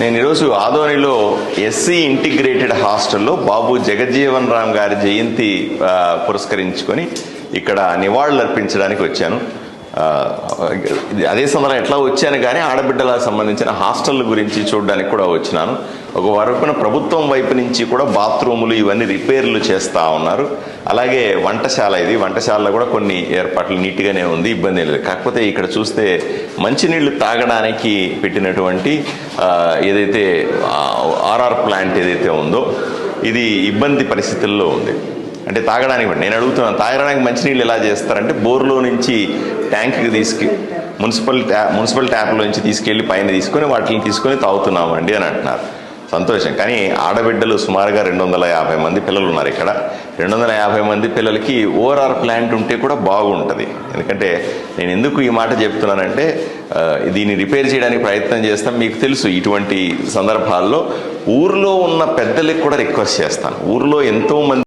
నేను ఈరోజు ఆదోనిలో ఎస్సీ ఇంటిగ్రేటెడ్ హాస్టల్లో బాబు జగజ్జీవన్ రామ్ గారి జయంతి పురస్కరించుకొని ఇక్కడ నివాళులు అర్పించడానికి వచ్చాను. అదే సందర్భంగా ఎట్లా వచ్చాను కానీ ఆడబిడ్డలకు సంబంధించిన హాస్టల్ గురించి చూడడానికి కూడా వచ్చినాను. ఒక వరకున ప్రభుత్వం వైపు నుంచి కూడా బాత్రూములు ఇవన్నీ రిపేర్లు చేస్తూ ఉన్నారు. అలాగే వంటశాల, ఇది వంటశాలలో కూడా కొన్ని ఏర్పాట్లు నీట్గానే ఉంది, ఇబ్బంది లేదు. కాకపోతే ఇక్కడ చూస్తే మంచినీళ్లు తాగడానికి పెట్టినటువంటి ఏదైతే ఆర్ఆర్ ప్లాంట్ ఏదైతే ఉందో ఇది ఇబ్బంది పరిస్థితుల్లో ఉంది. అంటే తాగడానికి నేను అడుగుతున్నాను, తాగడానికి మంచినీళ్ళు ఎలా చేస్తారంటే బోర్లో నుంచి ట్యాంక్కి మున్సిపల్ ట్యాప్లో నుంచి తీసుకెళ్లి పైన తీసుకొని వాటిని తీసుకొని తాగుతున్నామండి అని అంటున్నారు. సంతోషం. కానీ ఆడబిడ్డలు సుమారుగా 250 మంది పిల్లలు ఉన్నారు ఇక్కడ. 250 మంది పిల్లలకి ఓఆర్ఆర్ ప్లాంట్ ఉంటే కూడా బాగుంటుంది. ఎందుకంటే నేను ఎందుకు ఈ మాట చెప్తున్నానంటే దీన్ని రిపేర్ చేయడానికి ప్రయత్నం చేస్తాం. మీకు తెలుసు ఇటువంటి సందర్భాల్లో ఊర్లో ఉన్న పెద్దలకు కూడా రిక్వెస్ట్ చేస్తాను. ఊర్లో ఎంతో మంది